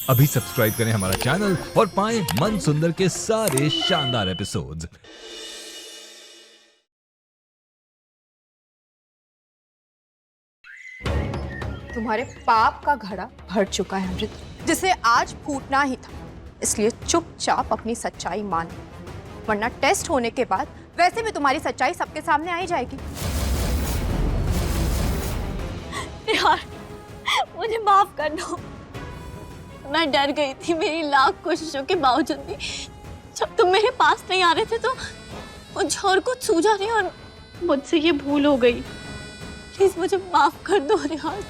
अभी सब्सक्राइब करें हमारा चैनल और पाएं मन सुंदर के सारे शानदार एपिसोड्स। तुम्हारे पाप का घड़ा भर चुका है अमृत, जिसे आज फूटना ही था। इसलिए चुपचाप अपनी सच्चाई मान, वरना टेस्ट होने के बाद वैसे भी तुम्हारी सच्चाई सबके सामने आई जाएगी। यार, मुझे माफ कर दो। मैं डर गई थी, मेरी लाख कोशिशों के बावजूद भी। जब तुम मेरे पास नहीं आ रहे थे तो मुझे और कुछ सूझा नहीं और मुझसे ये भूल हो गई। प्लीज मुझे माफ कर दो यार।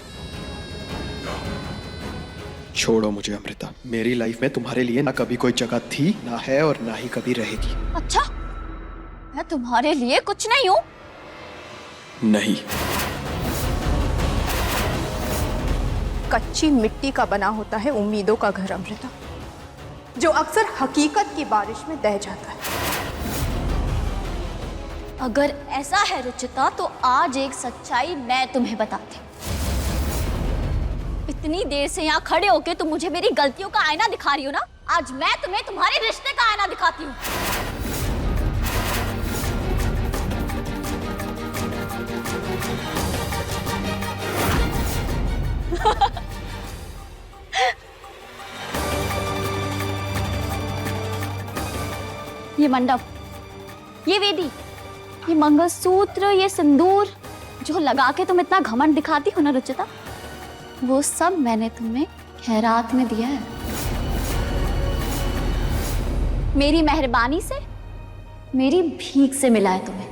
छोड़ो मुझे अमृता, मेरी लाइफ में तुम्हारे लिए ना कभी कोई जगह थी, ना है और ना ही कभी रहेगी। अच्छा, मैं तुम्हारे लिए कुछ नहीं हूँ? नहीं। कच्ची मिट्टी का बना होता है उम्मीदों का घर अमृता, जो अक्सर हकीकत की बारिश में दह जाता है। अगर ऐसा है रुचिता, तो आज एक सच्चाई मैं तुम्हें बताती हूँ। इतनी देर से यहाँ खड़े होके तुम मुझे मेरी गलतियों का आईना दिखा रही हो ना, आज मैं तुम्हें तुम्हारे रिश्ते का आईना दिखाती हूँ। ये मंडप, ये वेदी, ये मंगलसूत्र, ये सिंदूर जो लगा के तुम इतना घमंड दिखाती हो ना रुचिता, वो सब मैंने तुम्हें खैरात में दिया है। मेरी मेहरबानी से, मेरी भीख से मिला है तुम्हें।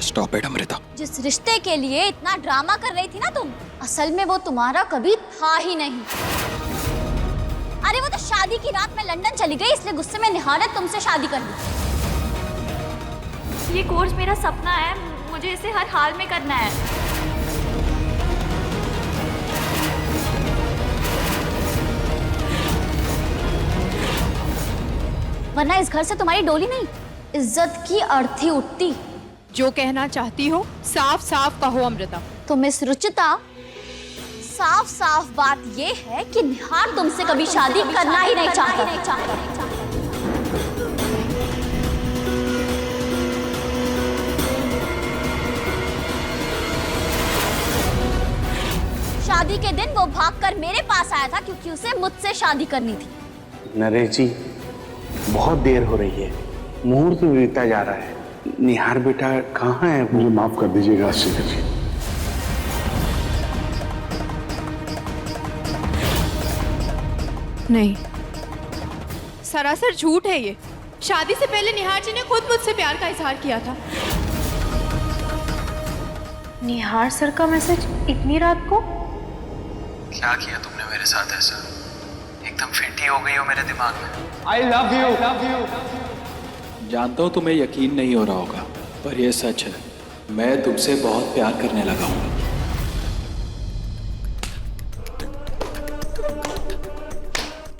Stop it Amrita. जिस रिश्ते के लिए इतना ड्रामा कर रही थी ना तुम, असल में वो तुम्हारा कभी था ही नहीं। अरे वो तो शादी की रात में लंदन चली गई, इसलिए गुस्से में निहार ने तुमसे शादी कर ली। ये कोर्स मेरा सपना है, मुझे इसे हर हाल में करना है। वरना इस घर से तुम्हारी डोली नहीं, इज्जत की अर्थी उठती। जो कहना चाहती हो साफ साफ कहो अमृता। तो मिस रुचिता, साफ साफ बात ये है कि निहार तुमसे कभी शादी करना ही नहीं चाहता। शादी के दिन वो भागकर मेरे पास आया था क्योंकि उसे मुझसे शादी करनी थी। नरेश जी, बहुत देर हो रही है, मुहूर्त बीतता जा रहा है। निहार बेटा कहाँ है? मुझे माफ कर दीजिएगा शेखर जी। नहीं, सरासर झूठ है ये। शादी से पहले निहार जी ने खुद मुझसे प्यार का इजहार किया था। निहार सर का मैसेज इतनी रात को? क्या किया तुमने मेरे साथ ऐसा? एकदम फिटी हो गई हो मेरे दिमाग में। I love you, love you। जानता हूँ तुम्हें यकीन नहीं हो रहा होगा, पर यह सच है, मैं तुमसे बहुत प्यार करने लगा हूँ।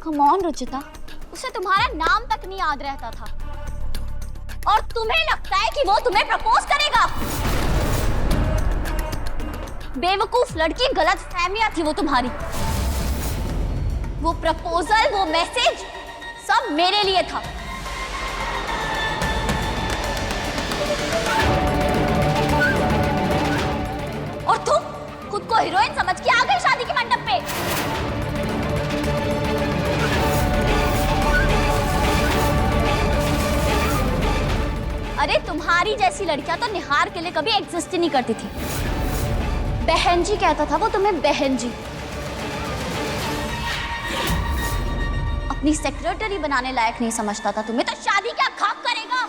कम ऑन रुचिता, उसे तुम्हारा नाम तक नहीं याद रहता था और तुम्हें लगता है कि वो तुम्हें प्रपोज करेगा? बेवकूफ लड़की, गलत फहमियां थी वो तुम्हारी। वो प्रपोजल, वो मैसेज सब मेरे लिए था। और तुम खुद को हीरोइन समझ के आ गई शादी के मंडप पे। अरे तुम्हारी जैसी लड़कियां तो निहार के लिए कभी एग्जिस्ट ही नहीं करती थी। बहन जी कहता था वो तुम्हें, बहन जी। अपनी सेक्रेटरी बनाने लायक नहीं समझता था तुम्हें, तो शादी क्या खाक करेगा?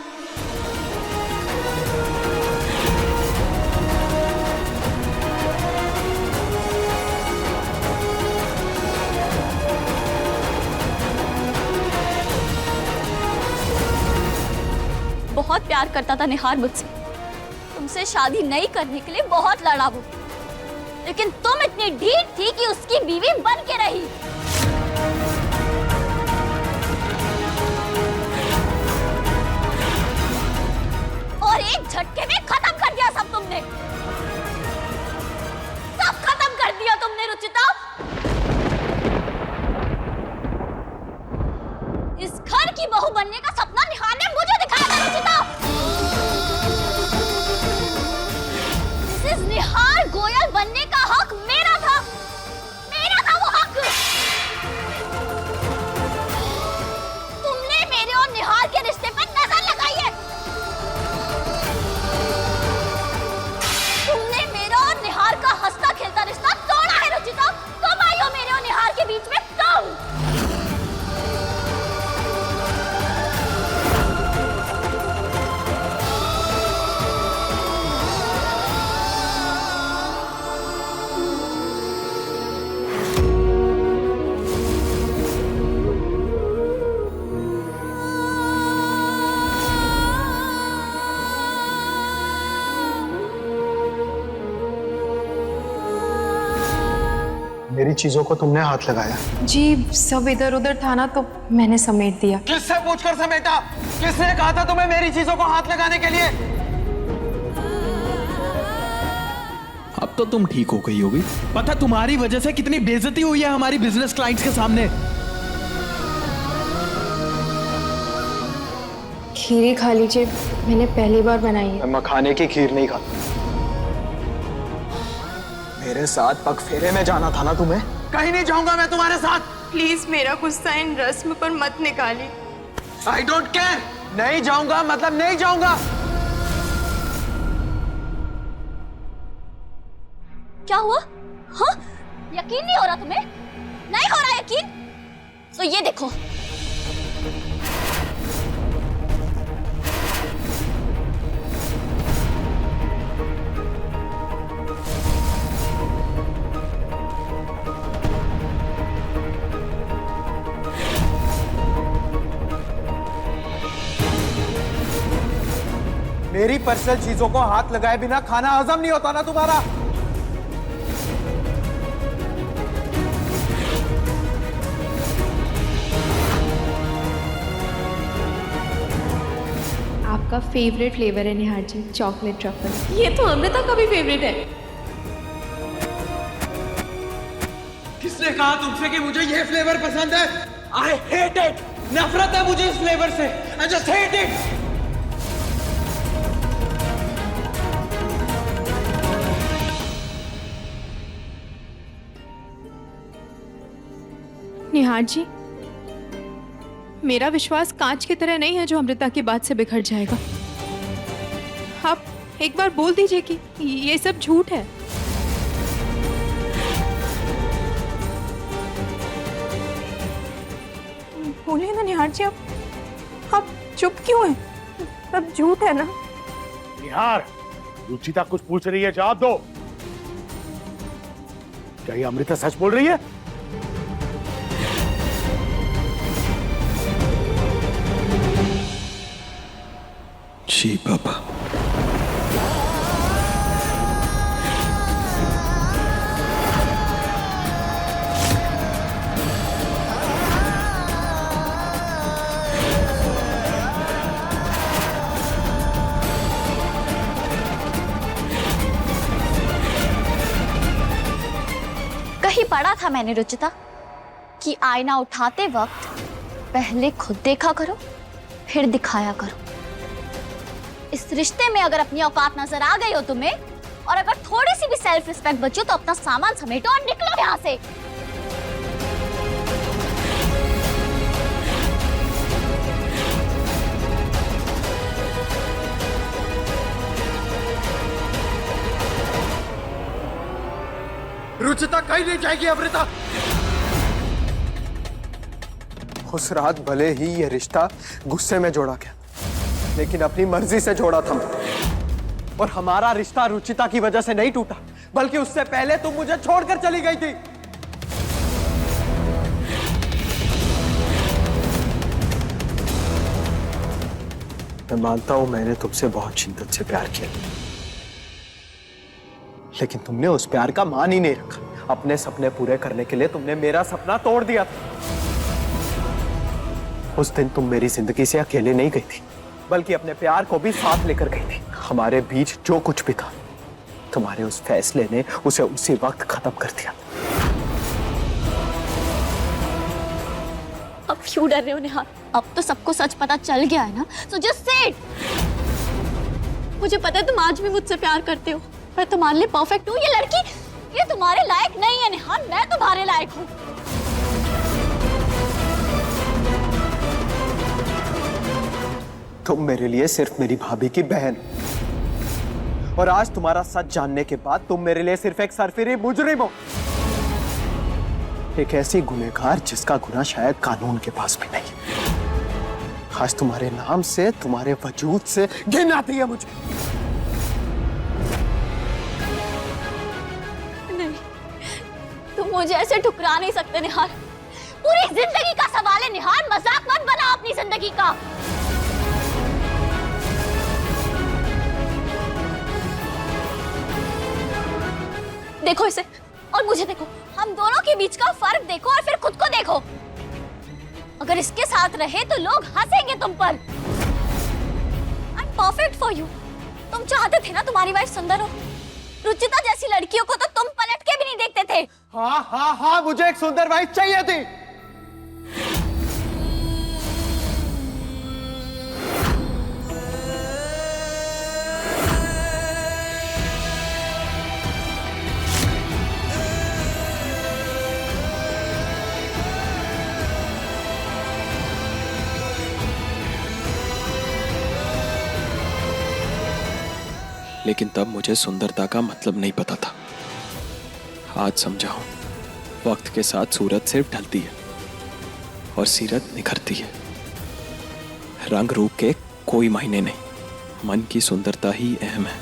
बहुत प्यार करता था निहार मुझसे, तुमसे शादी नहीं करने के लिए बहुत लड़ा वो, लेकिन तुम इतनी ढीठ थी कि उसकी बीवी बन के रही। एक झटके में खत्म कर दिया सब तुमने, सब खत्म कर दिया तुमने रुचिता। इस घर की बहू बनने का सपना निहार ने मुझे दिखाया था रुचिता। मिसेस निहार गोयल बनने का हक मेरा था वो हक। तुमने मेरे और निहार के रिश्ते पर नजर लगाई है। तुमने मेरा और निहार का हंसता खेलता रिश्ता तोड़ा है रुचिता। तुम आई हो मेरे और निहार के बीच में, तुम। मेरी चीजों को तुमने हाथ लगाया। जी सब इधर उधर था ना, तो मैंने समेट दिया। किससे पूछकर समेटा? किसने कहा था तुम्हें मेरी चीजों को हाथ लगाने के लिए? अब तो तुम ठीक हो गई होगी। पता तुम्हारी वजह से कितनी बेइज्जती हुई है हमारी बिजनेस क्लाइंट्स के सामने। खीर ही खा लीजिए, मैंने पहली बार बनाई है। मैं मखाने की खीर नहीं खाता। मेरे साथ पग फेरे में जाना था ना तुम्हें? कहीं नहीं जाऊंगा मैं तुम्हारे साथ। प्लीज मेरा गुस्सा इन रस्म पर मत निकालिए। I don't care. नहीं जाऊंगा मतलब नहीं जाऊंगा। क्या हुआ? हाँ? यकीन नहीं हो रहा तुम्हें? नहीं हो रहा यकीन? तो ये देखो, मेरी पर्सनल चीजों को हाथ लगाए बिना खाना हजम नहीं होता ना तुम्हारा? आपका फेवरेट फ्लेवर है निहार जी, चॉकलेट ट्रफल। ये तो अमृता का भी फेवरेट है। किसने कहा तुमसे कि मुझे ये फ्लेवर पसंद है? I hate it. नफरत है मुझे इस फ्लेवर से। I just hate it. Nihar ji, मेरा विश्वास कांच की तरह नहीं है जो अमृता की बात से बिखर जाएगा। आप एक बार बोल दीजिए कि ये सब झूठ है। बोलिए ना निहार जी, आप चुप क्यों हैं? सब झूठ है ना? निहार, रुचिता कुछ पूछ रही है, जवाब दो। क्या ये अमृता सच बोल रही है? जी पापा। कहीं पढ़ा था मैंने रुचिता कि आईना उठाते वक्त पहले खुद देखा करो फिर दिखाया करो। इस रिश्ते में अगर अपनी औकात नजर आ गई हो तुम्हें, और अगर थोड़ी सी भी सेल्फ रिस्पेक्ट बची तो अपना सामान समेटो और निकलो यहाँ से। रुचिता कहीं नहीं जाएगी अमृता। उस रात भले ही ये रिश्ता गुस्से में जोड़ा गया, लेकिन अपनी मर्जी से जोड़ा था। और हमारा रिश्ता रुचिता की वजह से नहीं टूटा, बल्कि उससे पहले तुम मुझे छोड़कर चली गई थी। मैं मानता हूं मैंने तुमसे बहुत शिद्दत से प्यार किया, लेकिन तुमने उस प्यार का मान ही नहीं रखा। अपने सपने पूरे करने के लिए तुमने मेरा सपना तोड़ दिया था। उस दिन तुम मेरी जिंदगी से अकेले नहीं गई थी, बल्कि अपने प्यार को भी साथ लेकर गई थी। हमारे बीच जो कुछ भी था, तुम्हारे उस फैसले ने उसे उसी वक्त खत्म कर दिया। अब क्यों डर रहे हो निहार? अब तो सबको सच पता चल गया है ना, सो जस्ट से इट। मुझे पता है तुम आज भी मुझसे प्यार करते हो, मैं तुम्हारे लिए परफेक्ट हूँ। ये लड़की ये तुम्हारे लायक नहीं है निहार, मैं तुम्हारे लायक हूँ। तुम मेरे लिए सिर्फ मेरी भाभी की बहन हो। और आज तुम्हारा सच जानने के बाद तुम मेरे लिए सिर्फ एक सरफिरी मुजरिम हो, एक ऐसी गुनहगार जिसका गुनाह शायद कानून के पास भी नहीं। आज तुम्हारे नाम से, तुम्हारे वजूद से घिन आती है मुझे। नहीं, तुम मुझे ऐसे ठुकरा नहीं सकते निहार। पूरी जिंदगी का सवाल है निहार, मजाक मत बना अपनी जिंदगी का। देखो इसे और मुझे देखो, हम दोनों के बीच का फर्क देखो और फिर खुद को देखो। अगर इसके साथ रहे तो लोग हंसेंगे तुम पर। I'm perfect for you। तुम चाहते थे ना तुम्हारी वाइफ सुंदर हो। रुचिता जैसी लड़कियों को तो तुम पलट के भी नहीं देखते थे। हाँ हाँ हाँ, मुझे एक सुंदर वाइफ चाहिए थी। लेकिन तब मुझे सुंदरता का मतलब नहीं पता था। आज समझा हूं, वक्त के साथ सूरत सिर्फ ढलती है और सीरत निखरती है। रंग रूप के कोई मायने नहीं, मन की सुंदरता ही अहम है।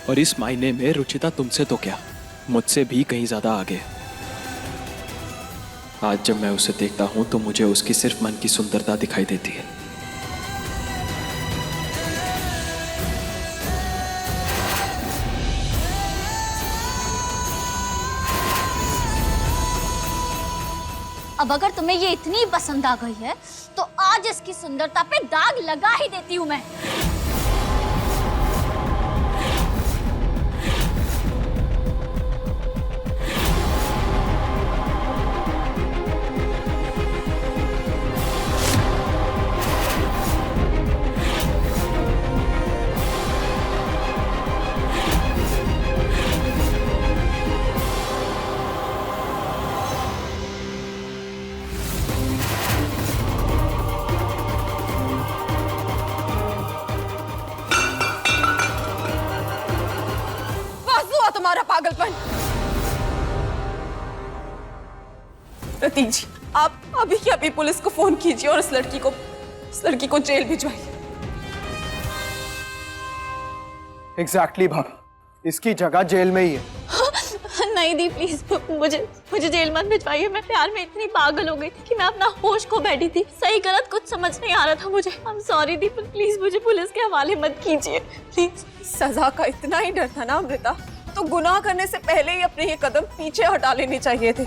और इस मायने में रुचिता तुमसे तो क्या, मुझसे भी कहीं ज्यादा आगे है। आज जब मैं उसे देखता हूं तो मुझे उसकी सिर्फ मन की सुंदरता दिखाई देती है। अब अगर तुम्हें ये इतनी पसंद आ गई है तो आज इसकी सुंदरता पे दाग लगा ही देती हूँ मैं। तुम्हारा पागलपन। प्रतीक जी, आप अभी के अभी पुलिस को फोन कीजिए और इस लड़की को जेल भिजवाइए। एग्जैक्टली भाभी, इसकी जगह जेल में ही है। नहीं दी प्लीज, मुझे जेल मत भिजवाइए। मैं प्यार में इतनी पागल हो गई थी कि मैं अपना होश खो बैठी थी। सही गलत कुछ समझ नहीं आ रहा था मुझे। I am sorry the, please मुझे पुलिस के हवाले मत कीजिए प्लीज। सजा का इतना ही डर था ना अमृता, तो गुनाह करने से पहले ही अपने ये कदम पीछे हटा लेने चाहिए थे।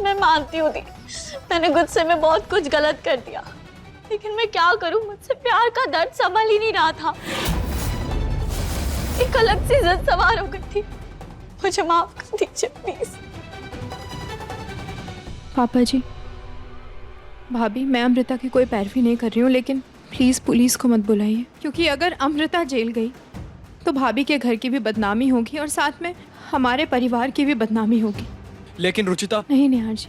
मैं मानती हूँ दी, मैंने गुस्से में बहुत कुछ गलत कर दिया, लेकिन मैं क्या करूँ, मुझसे प्यार का दर्द संभल ही नहीं रहा था। एक अलग सी जिद सवार हो गई थी। मुझे माफ कर दीजिए प्लीज। पापा जी, भाभी, मैं अमृता की कोई पैरवी नहीं कर रही हूँ, लेकिन प्लीज़ पुलिस को मत बुलाइए, क्योंकि अगर अमृता जेल गई तो भाभी के घर की भी बदनामी होगी और साथ में हमारे परिवार की भी बदनामी होगी। लेकिन रुचिता। नहीं निहार जी,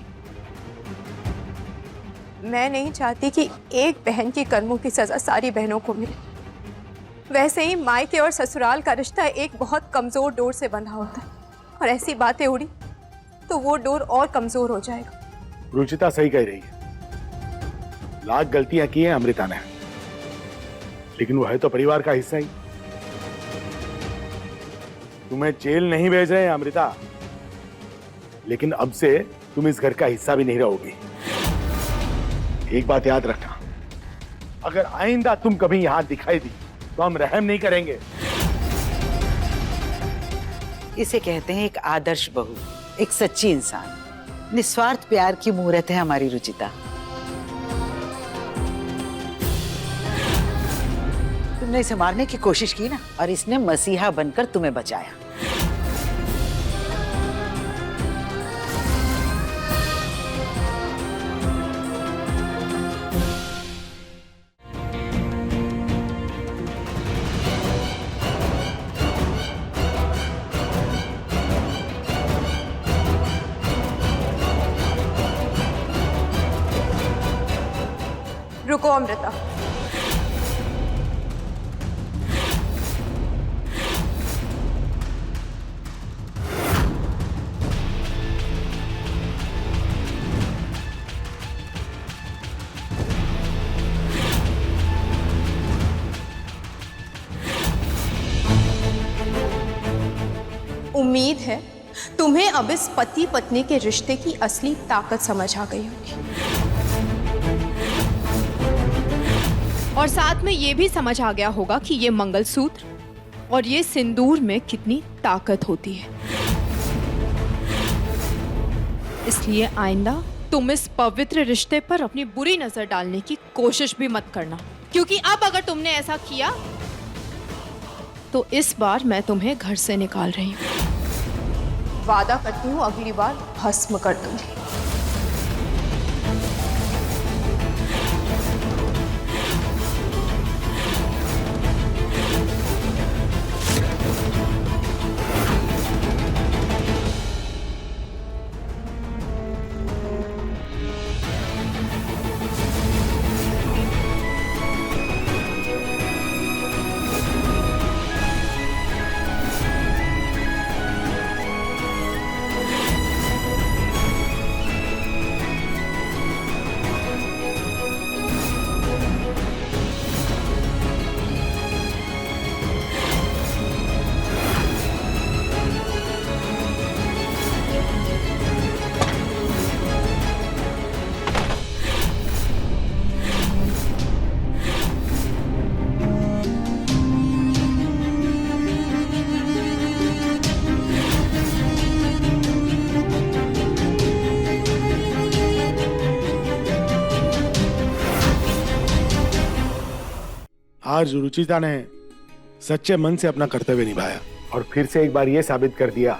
मैं नहीं चाहती कि एक बहन की कर्मों की सजा सारी बहनों को मिले। वैसे ही मायके और ससुराल का रिश्ता एक बहुत कमजोर डोर से बंधा होता है, और ऐसी बातें उड़ी तो वो डोर और कमजोर हो जाएगा। रुचिता सही कह रही है, लाख गलतियां की हैं अमृता ने, लेकिन वो है तो परिवार का हिस्सा ही। तुम्हें जेल नहीं भेज रहे हैं अमृता, लेकिन अब से तुम इस घर का हिस्सा भी नहीं रहोगी। एक बात याद रखना, अगर आइंदा तुम कभी यहां दिखाई दी तो हम रहम नहीं करेंगे। इसे कहते हैं एक आदर्श बहू, एक सच्ची इंसान। निस्वार्थ प्यार की मूरत है हमारी रुचिता। तुमने इसे मारने की कोशिश की ना, और इसने मसीहा बनकर तुम्हें बचाया। रुको अमृता, उम्मीद है तुम्हें अब इस पति पत्नी के रिश्ते की असली ताकत समझ आ गई होगी, और साथ में ये भी समझ आ गया होगा कि ये मंगलसूत्र और ये सिंदूर में कितनी ताकत होती है। इसलिए आइंदा तुम इस पवित्र रिश्ते पर अपनी बुरी नजर डालने की कोशिश भी मत करना, क्योंकि अब अगर तुमने ऐसा किया तो इस बार मैं तुम्हें घर से निकाल रही हूँ। वादा करती हूँ अगली बार भस्म कर दूंगी। आज रुचिता ने सच्चे मन से अपना कर्तव्य निभाया और फिर से एक बार यह साबित कर दिया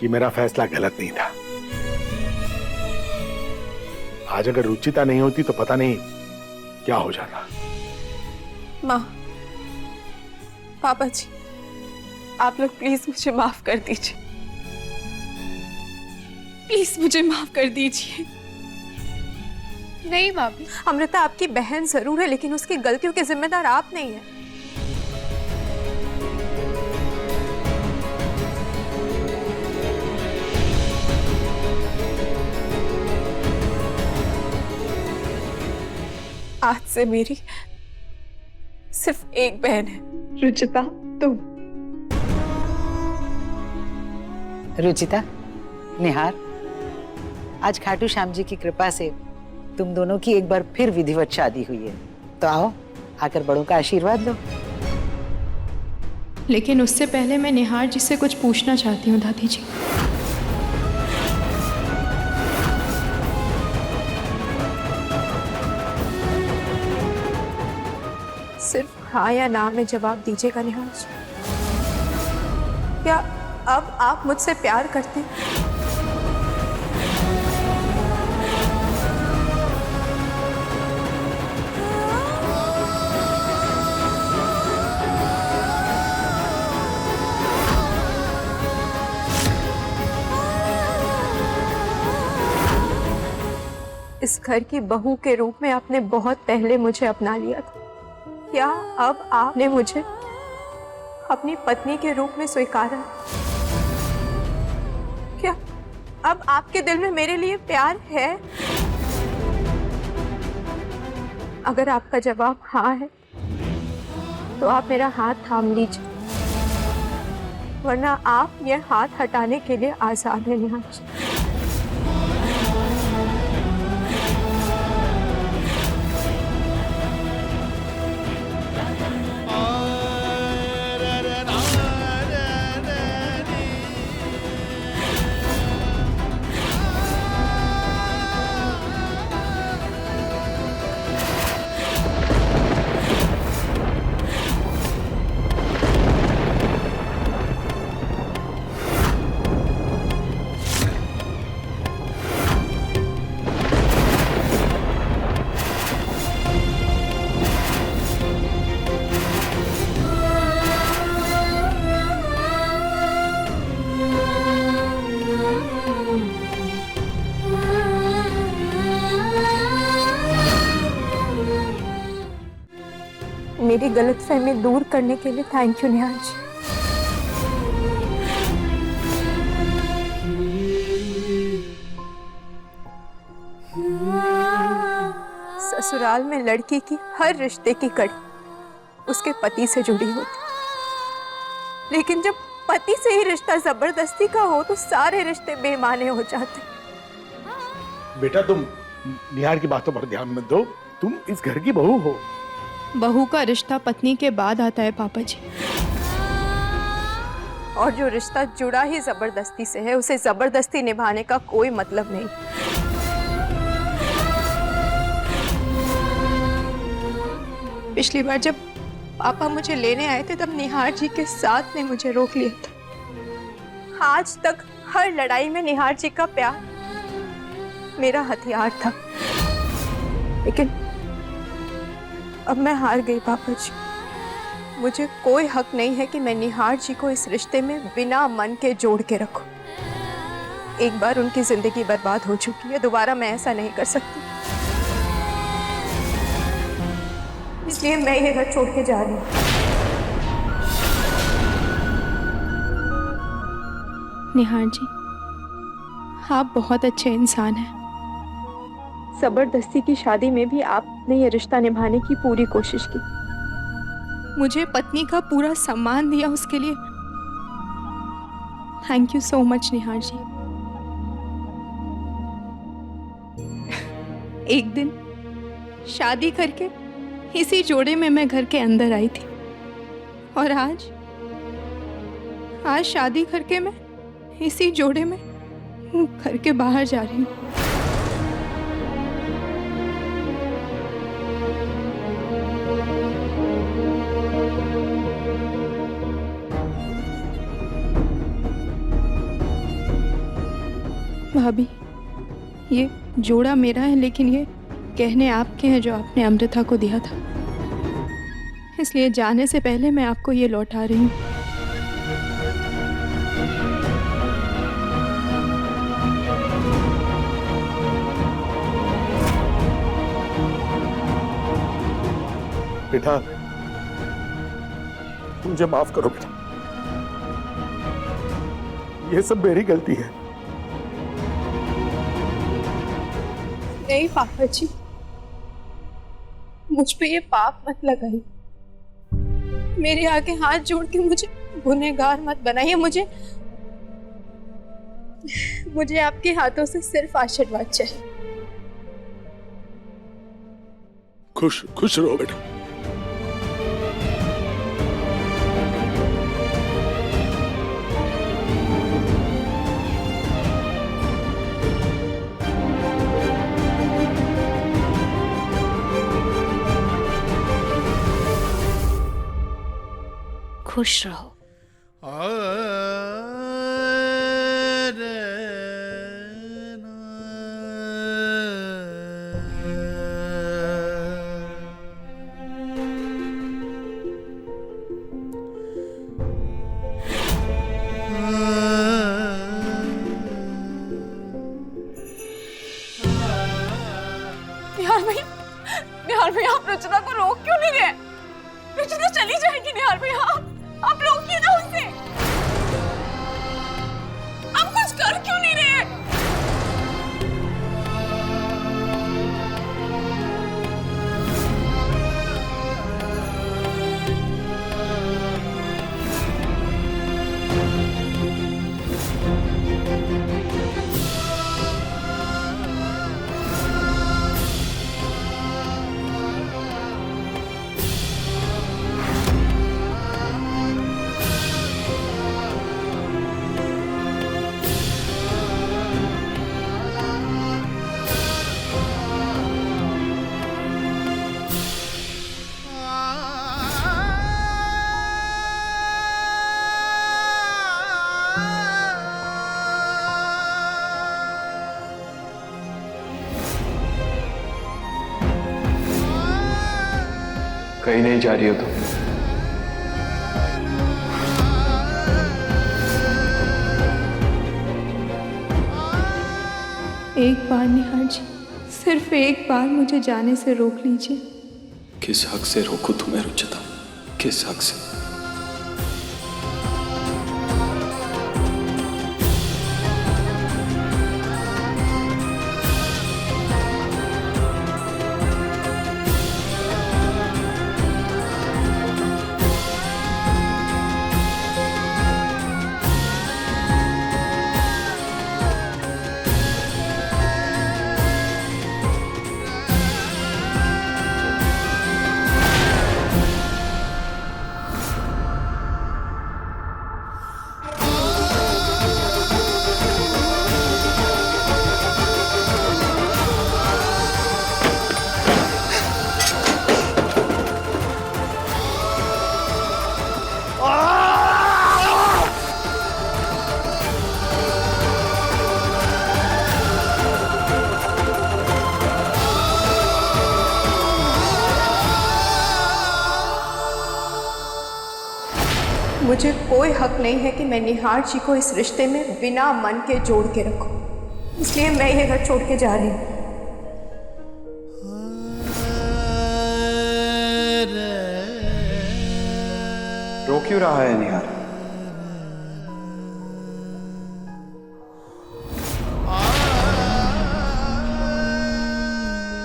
कि मेरा फैसला गलत नहीं था। आज अगर रुचिता नहीं होती तो पता नहीं क्या हो जाता। माँ, पापा जी, आप लोग प्लीज मुझे माफ कर दीजिए, प्लीज मुझे माफ कर दीजिए। नहीं भाभी, अमृता आपकी बहन जरूर है, लेकिन उसकी गलतियों के जिम्मेदार आप नहीं है। आज से मेरी सिर्फ एक बहन है, रुचिता, तुम। रुचिता, निहार, आज खाटू श्याम जी की कृपा से तुम दोनों की एक बार फिर विधिवत शादी हुई है, तो आओ आकर बड़ों का आशीर्वाद लो। लेकिन उससे पहले मैं निहार जी से कुछ पूछना चाहती हूँ दादी जी। सिर्फ हाँ या ना में जवाब दीजिएगा निहार जी। क्या अब आप मुझसे प्यार करते हैं? इस घर की बहू के रूप में आपने बहुत पहले मुझे अपना लिया था। क्या अब आपने मुझे अपनी पत्नी के रूप में स्वीकारा? क्या अब आपके दिल में मेरे लिए प्यार है? अगर आपका जवाब हाँ है तो आप मेरा हाथ थाम लीजिए, वरना आप ये हाथ हटाने के लिए आजाद हैं निहार जी। मेरी गलतफहमी दूर करने के लिए थैंक यू निहार जी। ससुराल में लड़की की हर रिश्ते की कड़ी उसके पति से जुड़ी होती, लेकिन जब पति से ही रिश्ता जबरदस्ती का हो तो सारे रिश्ते बेमाने हो जाते। बेटा तुम निहार की बातों पर ध्यान मत दो, तुम इस घर की बहू हो। बहू का रिश्ता पत्नी के बाद आता है पापा जी। और जो रिश्ता जुड़ा ही जबरदस्ती से है उसे जबरदस्ती निभाने का कोई मतलब नहीं। पिछली बार जब पापा मुझे लेने आए थे तब निहार जी के साथ ने मुझे रोक लिया था। आज तक हर लड़ाई में निहार जी का प्यार मेरा हथियार था, लेकिन अब मैं हार गई पापा जी। मुझे कोई हक नहीं है कि मैं निहार जी को इस रिश्ते में बिना मन के जोड़ के रखूं। एक बार उनकी जिंदगी बर्बाद हो चुकी है, दोबारा मैं ऐसा नहीं कर सकती। इसलिए मैं ये घर छोड़ के जा रही हूँ। निहार जी, आप बहुत अच्छे इंसान हैं। जबरदस्ती की शादी में भी आपने ये रिश्ता निभाने की पूरी कोशिश की। मुझे पत्नी का पूरा सम्मान दिया, उसके लिए थैंक यू सो मच निहार जी। एक दिन शादी करके इसी जोड़े में मैं घर के अंदर आई थी, और आज शादी करके मैं इसी जोड़े में घर के बाहर जा रही हूँ। भाभी, ये जोड़ा मेरा है, लेकिन ये गहने आपके हैं जो आपने अमृता को दिया था, इसलिए जाने से पहले मैं आपको ये लौटा रही हूँ। बेटा मुझे माफ करो बेटा, ये सब मेरी गलती है। नहीं पापा जी, मुझ पे ये पाप मत लगाइए। मेरे आगे हाथ जोड़ के मुझे गुनहगार मत बनाइए। मुझे आपके हाथों से सिर्फ आशीर्वाद चाहिए। खुश रहो बेटा। खुश रहो। निहार भैया, आप रुचिता को रोक क्यों नहीं रहे? रुचिता चली जाएगी। निहार भैया, आप रोकिए ना उसे। आप कुछ कर क्यों नहीं रहे? कहीं नहीं जा रही हो तुम? एक बार निहार जी, सिर्फ एक बार मुझे जाने से रोक लीजिए। किस हक से रोकूं तुम्हें रुचिता? किस हक से? मुझे कोई हक नहीं है कि मैं निहार जी को इस रिश्ते में बिना मन के जोड़ के रखूं। इसलिए मैं ये घर छोड़ के जा रही हूँ। रो क्यों रहा है निहार?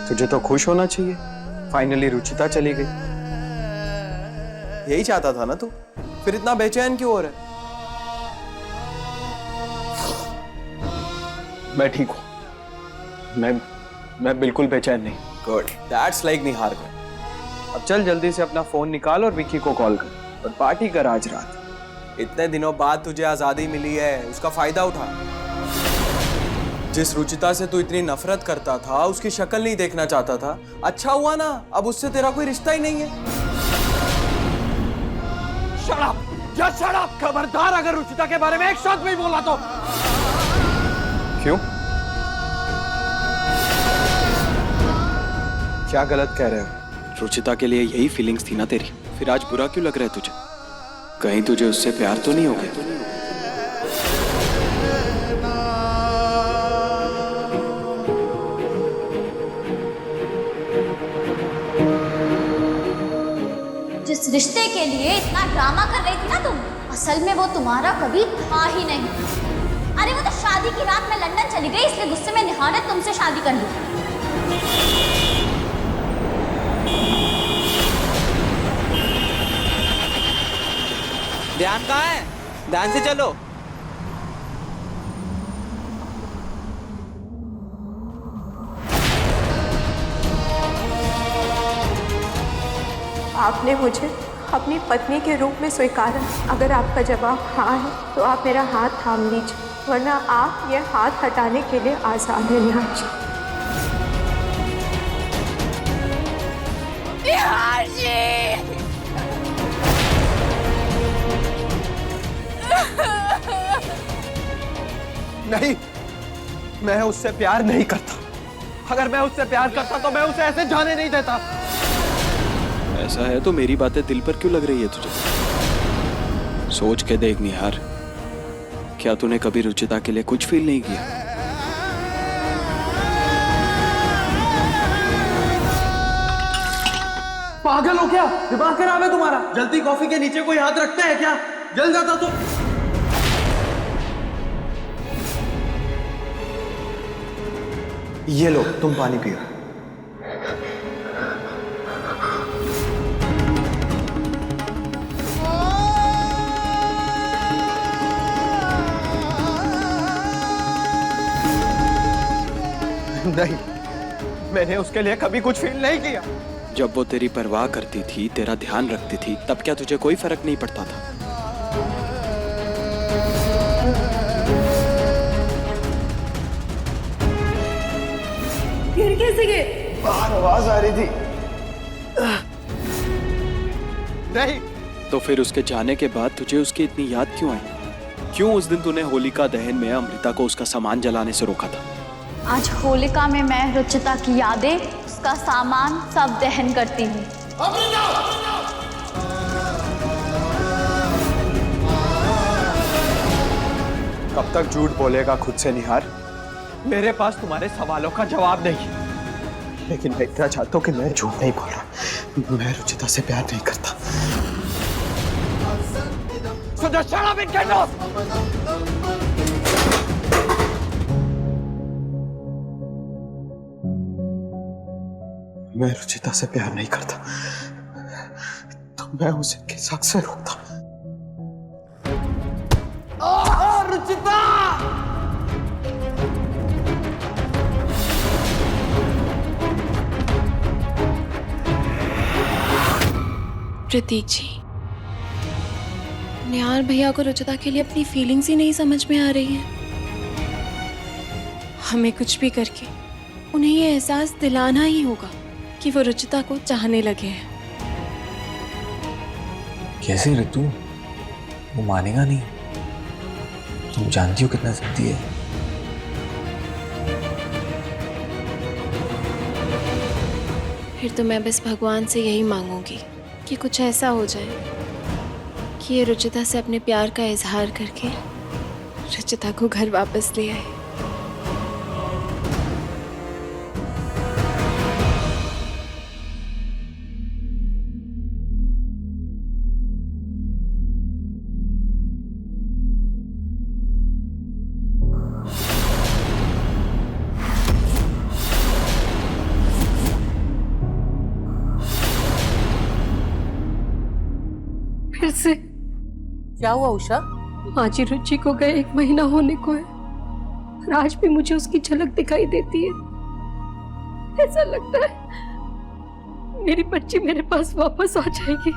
तुझे तो खुश होना चाहिए, फाइनली रुचिता चली गई। यही चाहता था ना तू, फिर इतना बेचैन क्यों हो रहा है? मैं ठीक हूं, मैं बिल्कुल बेचैन नहीं। गुड, दैट्स लाइक निहार को। अब चल जल्दी से अपना फोन निकाल और विकी को कॉल कर और पार्टी कर आज रात। इतने दिनों बाद तुझे आजादी मिली है, उसका फायदा उठा। जिस रुचिता से तू इतनी नफरत करता था, उसकी शक्ल नहीं देखना चाहता था, अच्छा हुआ ना, अब उससे तेरा कोई रिश्ता ही नहीं है। Shut up! Just shut up! खबरदार अगर रुचिता के बारे में एक शब्द भी बोला तो। क्यों? क्या गलत कह रहे हो? रुचिता के लिए यही फीलिंग्स थी ना तेरी, फिर आज बुरा क्यों लग रहा है तुझे? कहीं तुझे उससे प्यार तो नहीं हो गया? जिस रिश्ते के लिए इतना ड्रामा कर रही थी ना तुम, असल में वो तुम्हारा कभी था ही नहीं। अरे वो तो शादी की रात में लंदन चली गई, इसलिए गुस्से में निहार ने तुमसे शादी कर ली। ध्यान कहाँ है? ध्यान से चलो। आपने मुझे अपनी पत्नी के रूप में स्वीकारा। अगर आपका जवाब हाँ है तो आप मेरा हाथ थाम लीजिए, वरना आप ये हाथ हटाने के लिए आजाद हैं निहार जी। निहार जी! नहीं, मैं उससे प्यार नहीं करता। अगर मैं उससे प्यार करता तो मैं उसे ऐसे जाने नहीं देता। ऐसा है तो मेरी बातें दिल पर क्यों लग रही है तुझे? सोच के देख निहार, क्या तूने कभी रुचिता के लिए कुछ फील नहीं किया? पागल हो क्या? दिमाग खराब है तुम्हारा? जल्दी कॉफी के नीचे कोई हाथ रखता है क्या? जल जाता तो। ये लो, तुम पानी पियो। नहीं, मैंने उसके लिए कभी कुछ फील नहीं किया। जब वो तेरी परवाह करती थी, तेरा ध्यान रखती थी, तब क्या तुझे कोई फर्क नहीं पड़ता था? गिर कैसे गए? बाहर आवाज आ रही थी। नहीं। तो फिर उसके जाने के बाद तुझे उसकी इतनी याद क्यों आई? क्यों उस दिन तूने होलिका दहन में अमृता को उसका सामान जलाने से रोका था? आज होलिका में मैं रुचिता की यादें, उसका सामान सब दहन करती हूँ। कब तक झूठ बोलेगा खुद से निहार? मेरे पास तुम्हारे सवालों का जवाब नहीं, लेकिन मैं इतना चाहता हूँ कि मैं झूठ नहीं बोल रहा। मैं रुचिता से प्यार नहीं करता। So just shut up and get lost! मैं रुचिता से प्यार नहीं करता तो मैं उसे किस हक से रोकता? रुचिता! प्रतीक जी, निहार भैया को रुचिता के लिए अपनी फीलिंग्स ही नहीं समझ में आ रही है। हमें कुछ भी करके उन्हें ये एहसास दिलाना ही होगा कि वो रुचिता को चाहने लगे हैं। कैसे ऋतु? वो मानेगा नहीं। तुम जानती हो कितना जिद्दी है। फिर तो मैं बस भगवान से यही मांगूंगी कि कुछ ऐसा हो जाए कि ये रुचिता से अपने प्यार का इजहार करके रुचिता को घर वापस ले आए। फिर से क्या हुआ उषा? आज ही रुचि को गए 1 महीना होने को है और आज भी मुझे उसकी झलक दिखाई देती है। ऐसा लगता है मेरी बच्ची मेरे पास वापस आ जाएगी।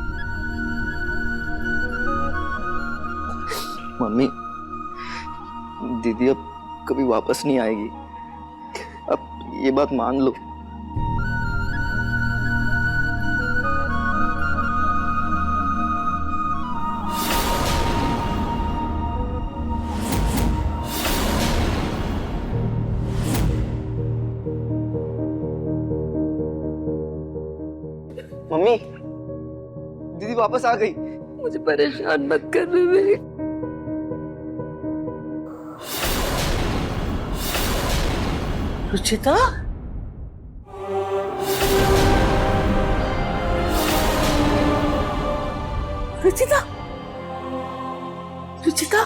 मम्मी, दीदी अब कभी वापस नहीं आएगी। अब ये बात मान लो। मम्मी, दीदी वापस आ गई। मुझे परेशान मत कर बेबी। रुचिता? रुचिता? रुचिता?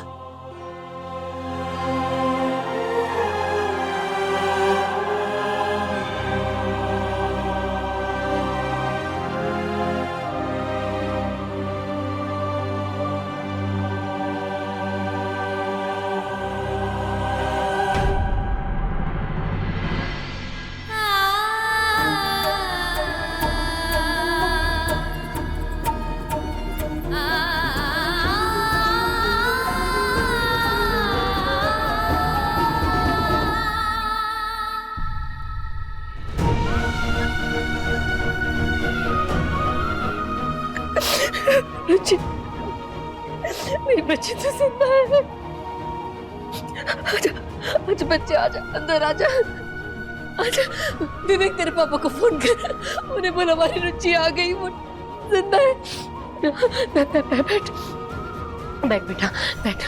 रुचि, मेरी बच्ची तो जिंदा है। आजा, आजा बच्चे, आजा, अंदर आजा, आजा। विवेक, तेरे पापा को फोन कर, उन्हें बोला हमारी रुचि आ गई, वो जिंदा है। बैठ बैठ बैठ बेटा, बैठ।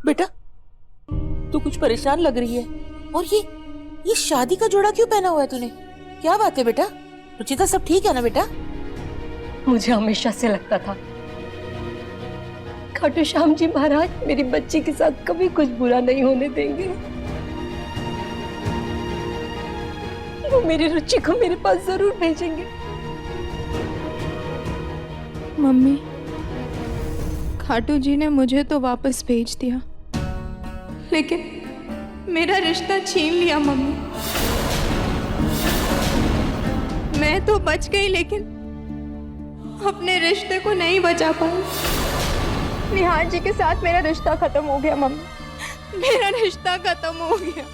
बेटा, तू कुछ परेशान लग रही है। और ये शादी का जोड़ा क्यों पहना हुआ है तूने? क्या बात है बेटा? रुचिता, सब ठीक है ना बेटा? मुझे हमेशा से लगता था खाटू श्याम जी महाराज मेरी बच्ची के साथ कभी कुछ बुरा नहीं होने देंगे। वो मेरी रुचि को मेरे पास जरूर भेजेंगे। मम्मी, खाटू जी ने मुझे तो वापस भेज दिया, लेकिन मेरा रिश्ता छीन लिया मम्मी। मैं तो बच गई, लेकिन अपने रिश्ते को नहीं बचा पाई। निहार जी के साथ मेरा रिश्ता खत्म हो गया मम्मी, मेरा रिश्ता खत्म हो गया।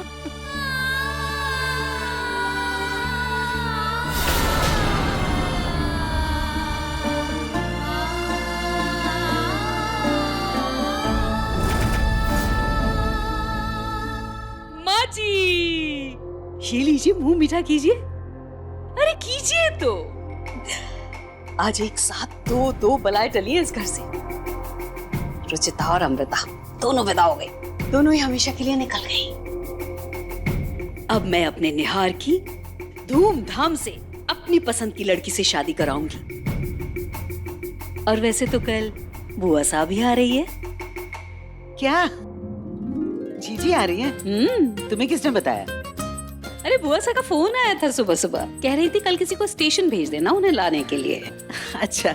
माँ जी, ये लीजिए, मुंह मीठा कीजिए। अरे कीजिए तो। आज एक साथ दो बलाएं टली है इस घर से। रुचिता और अमृता दोनों विदा हो गई, दोनों ही हमेशा के लिए निकल गई। अब मैं अपने निहार की धूमधाम से अपनी पसंद की लड़की से शादी कराऊंगी। और वैसे तो कल बुआ साहब भी आ रही है। क्या जीजी आ रही है? तुम्हें किसने बताया? अरे बुआ साहब का फोन आया था सुबह सुबह, कह रही थी कल किसी को स्टेशन भेज देना उन्हें लाने के लिए। अच्छा।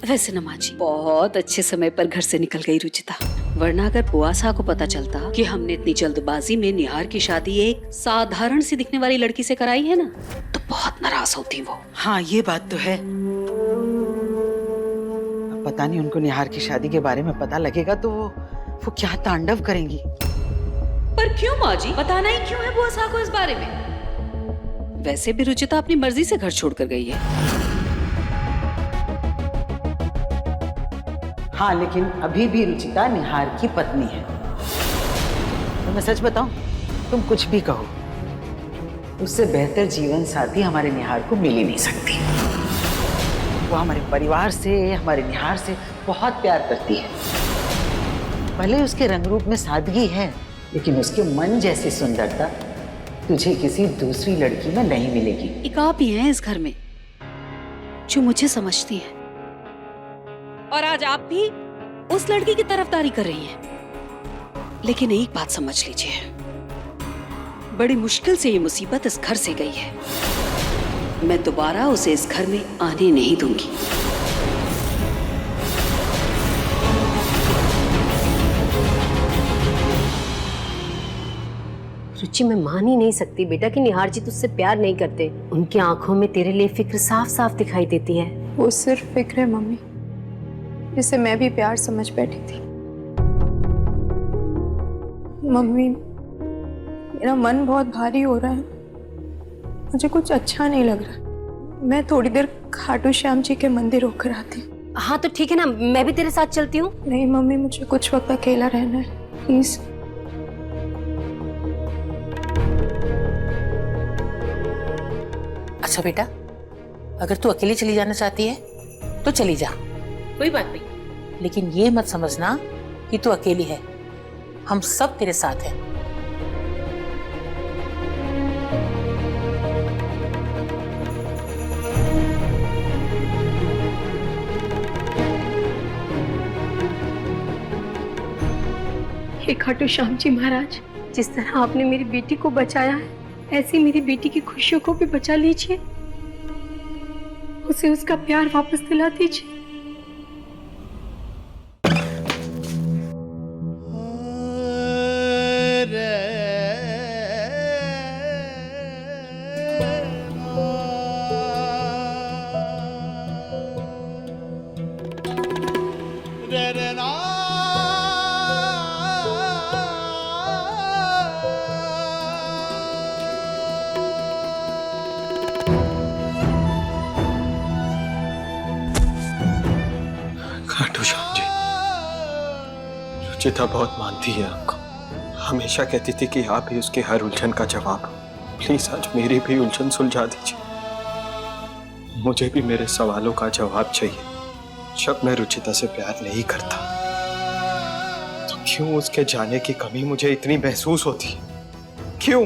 वैसे ना माँ जी, बहुत अच्छे समय पर घर से निकल गई रुचिता, वरना अगर बुआ साहब को पता चलता कि हमने इतनी जल्दबाजी में निहार की शादी एक साधारण सी दिखने वाली लड़की से कराई है ना, तो बहुत नाराज होती वो। हाँ ये बात तो है। अब पता नहीं उनको निहार की शादी के बारे में पता लगेगा तो वो क्या तांडव करेंगी। पर क्यों माँ जी, बताना ही क्यों है बुआ साहब को इस बारे में? वैसे भी रुचिता अपनी मर्जी से घर छोड़कर गई है। हाँ लेकिन अभी भी रुचिता निहार की पत्नी है। तो मैं सच बताऊं, तुम कुछ भी कहो, उससे बेहतर जीवन साथी हमारे निहार को मिल ही नहीं सकती। वो हमारे परिवार से, हमारे निहार से बहुत प्यार करती है। भले उसके रंग रूप में सादगी है, लेकिन उसके मन जैसी सुंदरता तुझे किसी दूसरी लड़की में नहीं मिलेगी। एक आप ही हैं इस घर में जो मुझे समझती हैं, और आज आप भी उस लड़की की तरफदारी कर रही हैं। लेकिन एक बात समझ लीजिए, बड़ी मुश्किल से ये मुसीबत इस घर से गई है। मैं दोबारा उसे इस घर में आने नहीं दूंगी। रुचि, मैं मान ही नहीं सकती बेटा कि निहार जी तुझसे प्यार नहीं करते। उनकी आंखों में तेरे लिए फिक्र साफ साफ दिखाई देती है। वो सिर्फ फिक्र है मम्मी, जिसे मैं भी प्यार समझ बैठी थी। मम्मी, मेरा मन बहुत भारी हो रहा है, मुझे कुछ अच्छा नहीं लग रहा। मैं थोड़ी देर खाटू श्याम जी के मंदिर होकर आती। हाँ तो ठीक है ना, मैं भी तेरे साथ चलती हूँ। नहीं मम्मी, मुझे कुछ वक्त अकेला रहना है, प्लीज। अच्छा बेटा, अगर तू अकेली चली जाना चाहती है तो चली जा, कोई बात नहीं, लेकिन ये मत समझना कि तू अकेली है, हम सब तेरे साथ हैं। हे खाटू श्याम जी महाराज, जिस तरह आपने मेरी बेटी को बचाया है, ऐसी मेरी बेटी की खुशियों को भी बचा लीजिए। उसे उसका प्यार वापस दिला दीजिए। खाटू श्याम जी, रुचिता बहुत मानती है आपको, हमेशा कहती थी कि आप ही उसके हर उलझन का जवाब। प्लीज आज मेरी भी उलझन सुलझा दीजिए। मुझे भी मेरे सवालों का जवाब चाहिए। जब मैं रुचिता से प्यार नहीं करता तो क्यों उसके जाने की कमी मुझे इतनी महसूस होती? क्यों?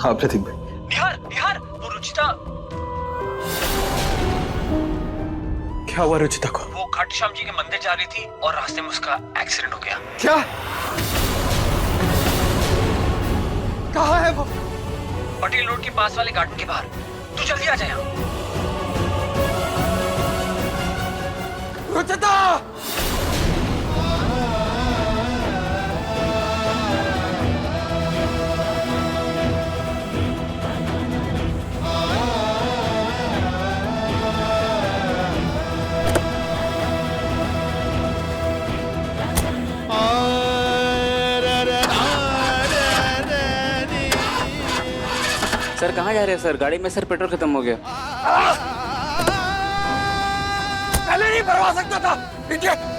हाँ प्रतीक भाई। निहार, निहार, वो रुचिता। क्या हुआ रुचिता को? वो खाटू श्याम जी के मंदिर जा रही थी और रास्ते में उसका एक्सीडेंट हो गया। क्या? कहाँ है वो? पटेल रोड के पास वाले गार्डन के बाहर। तू जल्दी आ जा यहाँ। रुचिता! सर कहाँ जा रहे हैं सर? गाड़ी में सर पेट्रोल खत्म हो गया। पहले नहीं भरवा सकता था, इडियट!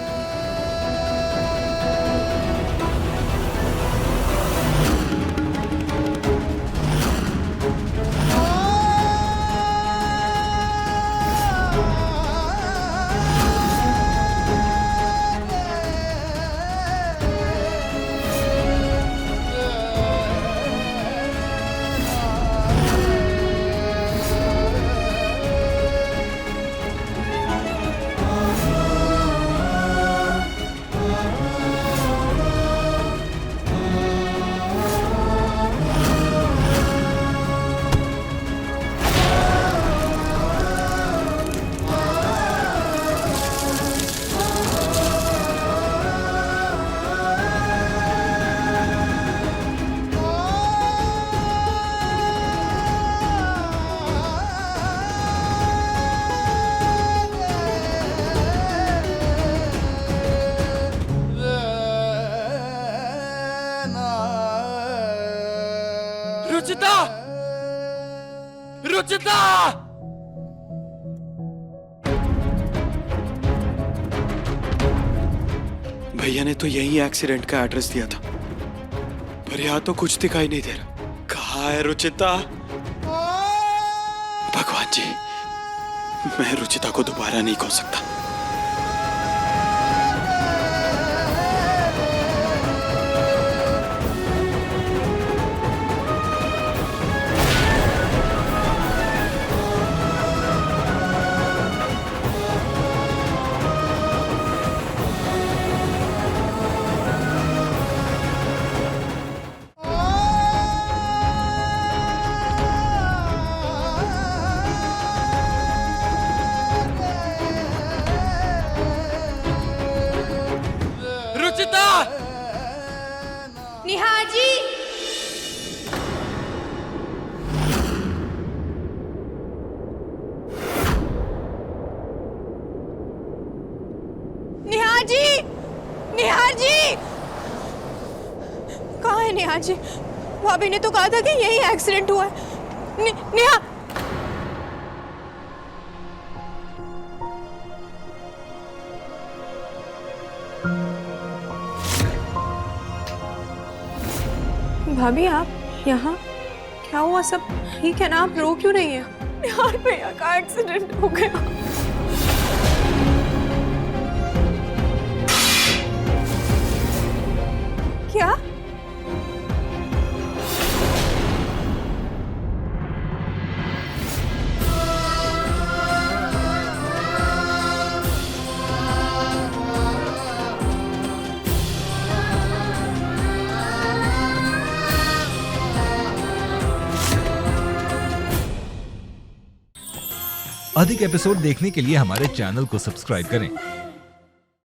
रुचिता! रुचिता! भैया ने तो यही एक्सीडेंट का एड्रेस दिया था, पर यहाँ तो कुछ दिखाई नहीं दे रहा। कहाँ है रुचिता? भगवान जी, मैं रुचिता को दोबारा नहीं खो सकता। निहार जी! निहार जी! निहार जी! कहाँ है निहार जी? भाभी ने तो कहा था कि यही एक्सीडेंट हुआ है। निहार! भाभी आप यहाँ? क्या हुआ? सब ठीक है ना? आप रो क्यों रही हैं? यार भैया का एक्सीडेंट हो गया। क्या? अधिक एपिसोड देखने के लिए हमारे चैनल को सब्सक्राइब करें